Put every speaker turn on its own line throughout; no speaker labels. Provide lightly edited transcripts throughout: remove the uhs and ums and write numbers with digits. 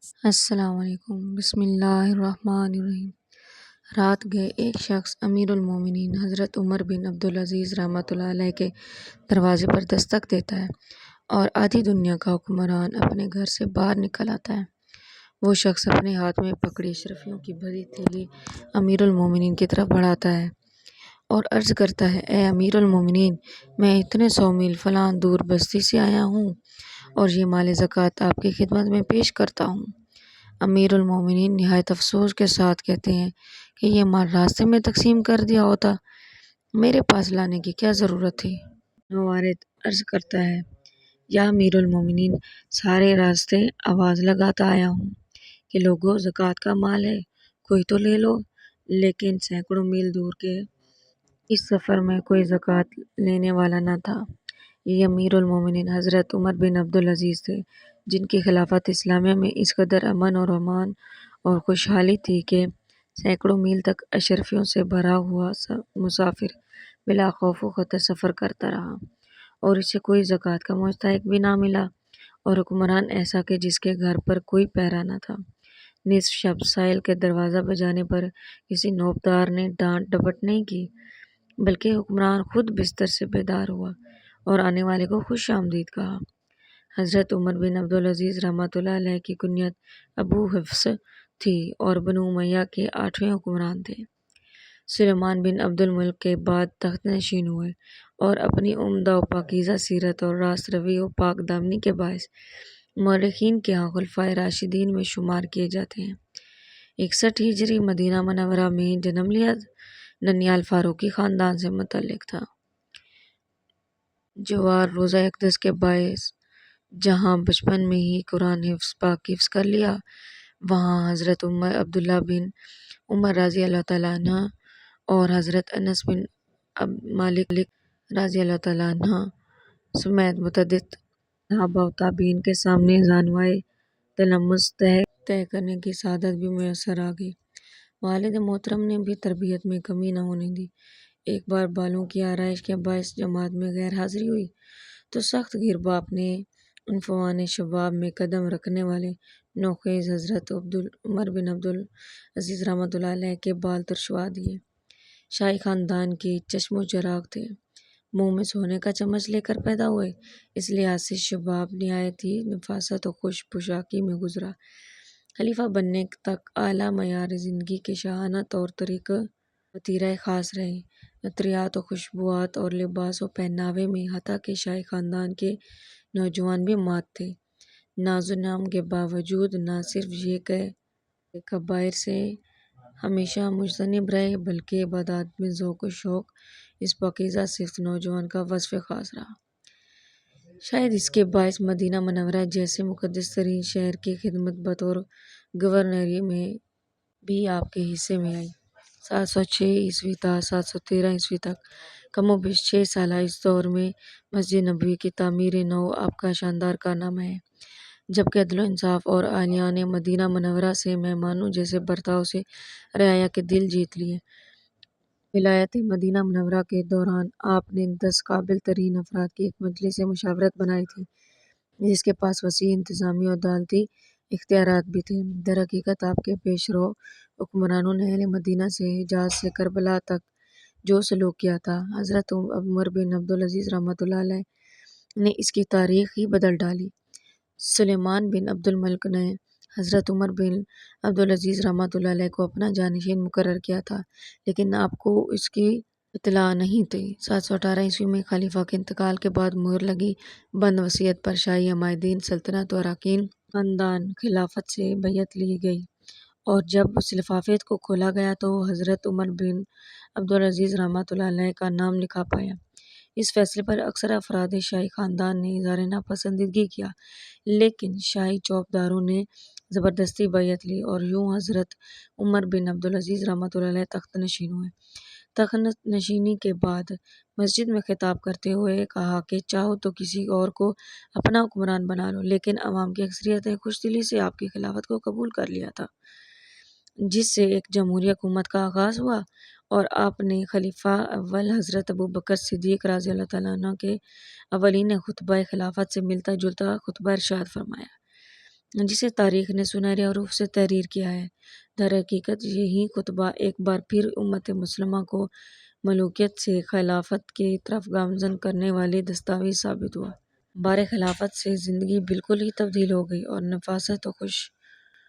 السلام علیکم۔ بسم اللہ الرحمن الرحیم۔ رات گئے ایک شخص امیر المومنین حضرت عمر بن عبدالعزیز رحمۃ اللہ علیہ کے دروازے پر دستک دیتا ہے اور آدھی دنیا کا حکمران اپنے گھر سے باہر نکل آتا ہے۔ وہ شخص اپنے ہاتھ میں پکڑی اشرفیوں کی بھری تھیلی امیر المومنین کی طرف بڑھاتا ہے اور عرض کرتا ہے: اے امیر المومنین، میں اتنے 100 میل فلاں دور بستی سے آیا ہوں اور یہ مال زکوٰۃ آپ کی خدمت میں پیش کرتا ہوں۔ امیر المومنین نہایت افسوس کے ساتھ کہتے ہیں کہ یہ مال راستے میں تقسیم کر دیا ہوتا، میرے پاس لانے کی کیا ضرورت تھی؟ نوارد عرض کرتا ہے: یا امیر المومنین، سارے راستے آواز لگاتا آیا ہوں کہ لوگو، زکوٰۃ کا مال ہے، کوئی تو لے لو، لیکن سینکڑوں میل دور کے اس سفر میں کوئی زکوٰۃ لینے والا نہ تھا۔ یہ امیر المومنین حضرت عمر بن عبدالعزیز تھے، جن کی خلافت اسلامیہ میں اس قدر امن اور امان اور خوشحالی تھی کہ سینکڑوں میل تک اشرفیوں سے بھرا ہوا مسافر بلا خوف و خطر سفر کرتا رہا اور اسے کوئی زکوٰۃ کا مستحق بھی نہ ملا، اور حکمران ایسا کہ جس کے گھر پر کوئی پہرا نہ تھا۔ نصف شب سائل کے دروازہ بجانے پر کسی نوبدار نے ڈانٹ ڈپٹ نہیں کی، بلکہ حکمران خود بستر سے بیدار ہوا اور آنے والے کو خوش آمدید کہا۔ حضرت عمر بن عبدالعزیز رحمۃ اللہ علیہ کی کنیت ابو حفص تھی اور بنو امیہ کے 8ویں حکمران تھے۔ سلیمان بن عبد الملک کے بعد تخت نشین ہوئے اور اپنی عمدہ و پاکیزہ سیرت اور راست روی و پاک دامنی کے باعث مورخین کے ہاں خلفائے راشدین میں شمار کیے جاتے ہیں۔ 61 ہجری مدینہ منورہ میں جنم لیا۔ ننیال فاروقی خاندان سے متعلق تھا۔ جوار روزہ اقدس کے باعث جہاں بچپن میں ہی قرآن پاک حفظ کر لیا، وہاں حضرت عبداللہ بن عمر رضی اللہ تعالیٰ عنہ اور حضرت انس بن مالک رضی اللہ تعالیٰ عنہ سمیت متعدد صحابہ و تابعین کے سامنے زانوئے تلمذ طے کرنے کی سعادت بھی میسر آ گئی۔ والد محترم نے بھی تربیت میں کمی نہ ہونے دی۔ ایک بار بالوں کی آرائش کے باعث جماعت میں غیر حاضری ہوئی تو سخت گیر باپ نے عنفوان شباب میں قدم رکھنے والے نوخیز حضرت عمر بن عبدالعزیز رحمۃ اللہ علیہ کے بال ترشوا دیے۔ شاہی خاندان کے چشم و چراغ تھے، منہ میں سونے کا چمچ لے کر پیدا ہوئے، اس لحاظ سے شباب نہایت ہی نفاست و خوش پوشاکی میں گزرا۔ خلیفہ بننے تک اعلیٰ معیار زندگی کے شاہانہ طور طریقہ وتیرہ خاص رہے۔ عطریات و خوشبوات اور لباس و پہناوے میں حتیٰ کہ شاہی خاندان کے نوجوان بھی مات تھے۔ ناز و نام کے باوجود نہ صرف یہ کہ کبائر سے ہمیشہ مجتنب رہے، بلکہ عبادات میں ذوق و شوق اس پاکیزہ صفت نوجوان کا وصف خاص رہا۔ شاید اس کے باعث مدینہ منورہ جیسے مقدس ترین شہر کی خدمت بطور گورنری میں بھی آپ کے حصے میں آئی۔ 706 عیسوی تا 713 عیسوی تک کم و بیش 6 سالہ اس دور میں مسجد نبوی کی تعمیر نو آپ کا شاندار کارنامہ ہے، جبکہ عدل و انصاف اور اہلیان مدینہ منورہ سے مہمانوں جیسے برتاؤ سے رعایا کے دل جیت لیے۔ ولایت مدینہ منورہ کے دوران آپ نے 10 قابل ترین افراد کی ایک مجلس مشاورت بنائی تھی، جس کے پاس وسیع انتظامی اور عدالتی اختیارات بھی تھے۔ در حقیقت آپ کے پیش رو حکمرانوں نے اہل مدینہ سے حجاز سے کربلا تک جو سلوک کیا تھا، حضرت عمر بن عبدالعزیز رحمۃ اللہ علیہ نے اس کی تاریخ ہی بدل ڈالی۔ سلیمان بن عبد الملک نے حضرت عمر بن عبدالعزیز رحمۃ اللہ علیہ کو اپنا جانشین مقرر کیا تھا، لیکن آپ کو اس کی اطلاع نہیں تھی۔ 718 عیسوی میں خلیفہ کے انتقال کے بعد مہر لگی بند وصیت پر شاہی عمائدین سلطنت و اراکین خاندان خلافت سے بیعت لی گئی، اور جب اس لفافے کو کھولا گیا تو حضرت عمر بن عبدالعزیز رحمۃ اللہ علیہ کا نام لکھا پایا۔ اس فیصلے پر اکثر افراد شاہی خاندان نے اظہار ناپسندیدگی کیا، لیکن شاہی چوکیداروں نے زبردستی بیعت لی اور یوں حضرت عمر بن عبدالعزیز رحمۃ اللہ علیہ تخت نشین ہوئے۔ تخت نشینی کے بعد مسجد میں خطاب کرتے ہوئے کہا کہ چاہو تو کسی اور کو اپنا حکمران بنا لو، لیکن عوام کی اکثریت نے خوش دلی سے آپ کی خلافت کو قبول کر لیا تھا، جس سے ایک جمہوری حکومت کا آغاز ہوا، اور آپ نے خلیفہ اول حضرت ابوبکر صدیق رضی اللہ تعالیٰ عنہ کے اولین خطبہ خلافت سے ملتا جلتا خطبہ ارشاد فرمایا۔ جسے تاریخ نے سنہرے حروف سے تحریر کیا ہے۔ در حقیقت یہی خطبہ ایک بار پھر امت مسلمہ کو ملوکیت سے خلافت کی طرف گامزن کرنے والی دستاویز ثابت ہوا۔ بار خلافت سے زندگی بالکل ہی تبدیل ہو گئی اور نفاست و خوش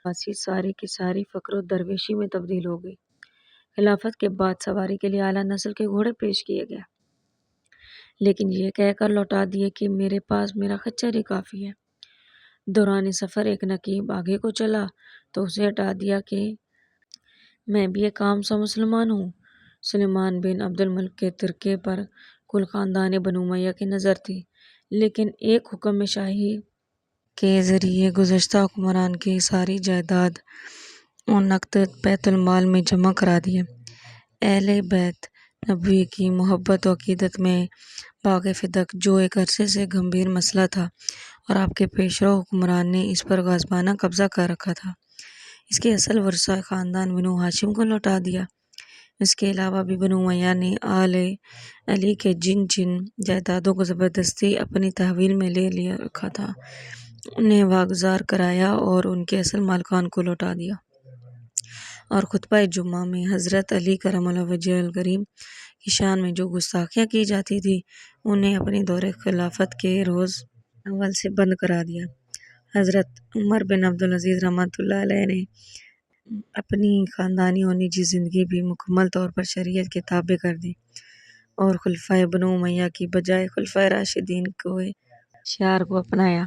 باسی ساری کی ساری فقر و درویشی میں تبدیل ہو گئی۔ خلافت کے بعد سواری کے لیے اعلیٰ نسل کے گھوڑے پیش کیے گئے، لیکن یہ کہہ کر لوٹا دیے کہ میرے پاس میرا خچر ہی کافی ہے۔ دوران سفر ایک نقیب آگے کو چلا تو اسے ہٹا دیا کہ میں بھی ایک عام سا مسلمان ہوں۔ سلیمان بن عبد الملک کے ترکے پر کل خاندان بنو امیہ کی نظر تھی، لیکن ایک حکم شاہی کے ذریعے گزشتہ حکمران کی ساری جائیداد اور نقد بیت المال میں جمع کرا دیے۔ اہل بیت نبوی کی محبت و عقیدت میں باغ فدق جو ایک عرصے سے گمبھیر مسئلہ تھا اور آپ کے پیشرو حکمران نے اس پر غاصبانہ قبضہ کر رکھا تھا، اس کے اصل ورثہ خاندان بنو ہاشم کو لوٹا دیا۔ اس کے علاوہ بھی بنو امیہ نے آل علی کے جن جائیدادوں کو زبردستی اپنی تحویل میں لے رکھا تھا انہیں واگزار کرایا اور ان کے اصل مالکان کو لوٹا دیا، اور خطبہ جمعہ میں حضرت علی کرم اللہ وجہہ الکریم کی شان میں جو گستاخیاں کی جاتی تھی انہیں اپنے دور خلافت کے روز اول سے بند کرا دیا۔ حضرت عمر بن عبدالعزیز رحمۃ اللہ علیہ نے اپنی خاندانی اور نجی زندگی بھی مکمل طور پر شریعت کے تابع کر دی اور خلفائے بنو امیہ کی بجائے خلفائے راشدین کے شعار کو اپنایا۔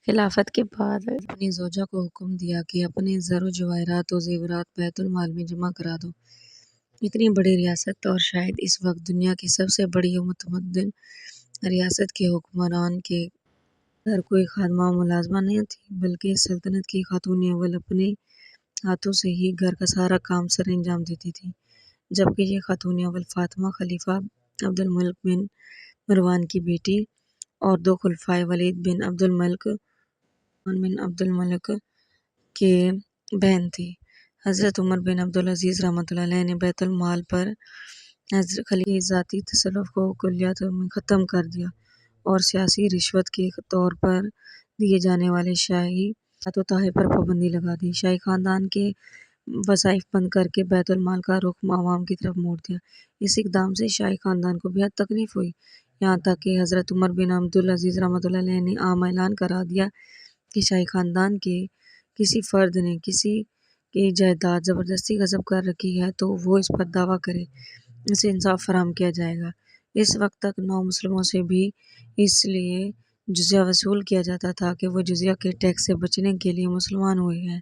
خلافت کے بعد اپنی زوجہ کو حکم دیا کہ اپنے زر و جواہرات و زیورات بیت المال میں جمع کرا دو۔ اتنی بڑی ریاست اور شاید اس وقت دنیا کی سب سے بڑی و متمدن ریاست کے حکمران کے گھر کوئی خادمہ و ملازمہ نہیں تھی، بلکہ سلطنت کی خاتون اول اپنے ہاتھوں سے ہی گھر کا سارا کام سر انجام دیتی تھی، جبکہ یہ خاتون اول فاطمہ خلیفہ عبد الملک بن مروان کی بیٹی اور دو خلفائے ولید بن عبد الملک عثمان بن عبد الملک کے بہن تھی۔ حضرت عمر بن عبدالعزیز رحمۃ اللہ علیہ نے بیت المال پر حضرت خلیفہ کی ذاتی تصرف کو کلیات میں ختم کر دیا اور سیاسی رشوت کے طور پر دیے جانے والے شاہی خیرات و تحائف پر پابندی لگا دی۔ شاہی خاندان کے وظائف بند کر کے بیت المال کا رخ عوام کی طرف موڑ دیا۔ اس اقدام سے شاہی خاندان کو بہت تکلیف ہوئی، یہاں تک کہ حضرت عمر بن عبدالعزیز رحمۃ اللہ علیہ نے عام اعلان کرا دیا کہ شاہی خاندان کے کسی فرد نے کسی کی جائیداد زبردستی غصب کر رکھی ہے تو وہ اس پر دعویٰ کرے، اسے انصاف فراہم کیا جائے گا۔ اس وقت تک نو مسلموں سے بھی اس لیے جزیہ وصول کیا جاتا تھا کہ وہ جزیہ کے ٹیکس سے بچنے کے لیے مسلمان ہوئے ہیں۔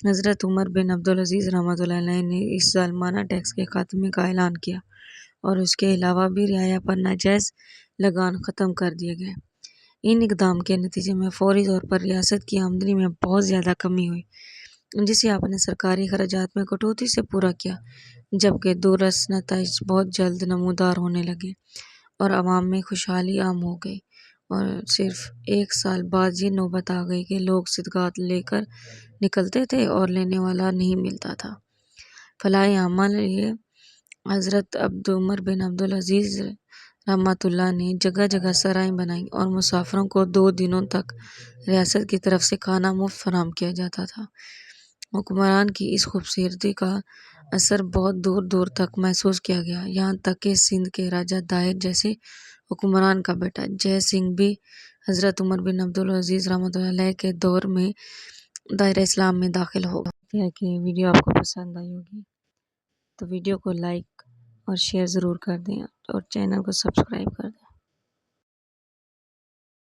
حضرت عمر بن عبدالعزیز رحمۃ اللہ علیہ نے اس ظالمانہ ٹیکس کے خاتمے کا اعلان کیا اور اس کے علاوہ بھی رعایا پر ناجائز لگان ختم کر دیے گئے۔ ان اقدام کے نتیجے میں فوری طور پر ریاست کی آمدنی میں بہت زیادہ کمی ہوئی، جسے آپ نے سرکاری خراجات میں کٹوتی سے پورا کیا، جبکہ دورس نتائج بہت جلد نمودار ہونے لگے اور عوام میں خوشحالی عام ہو گئی، اور صرف ایک سال بعد یہ نوبت آ گئی کہ لوگ صدقات لے کر نکلتے تھے اور لینے والا نہیں ملتا تھا۔ فلاح عمل یہ حضرت عمر بن عبدالعزیز رحمۃ اللہ نے جگہ جگہ سرائیں بنائیں اور مسافروں کو 2 دنوں تک ریاست کی طرف سے کھانا مفت فراہم کیا جاتا تھا۔ حکمران کی اس خوبصورتی کا اثر بہت دور دور تک محسوس کیا گیا، یہاں تک کہ سندھ کے راجہ دائر جیسے حکمران کا بیٹا جے سنگھ بھی حضرت عمر بن عبدالعزیز رحمۃ اللہ علیہ کے دور میں دائرہ اسلام میں داخل ہو گیا۔ کہ ویڈیو آپ کو پسند آئی ہوگی تو ویڈیو کو لائک اور شیئر ضرور کر دیں اور چینل کو سبسکرائب کر دیں۔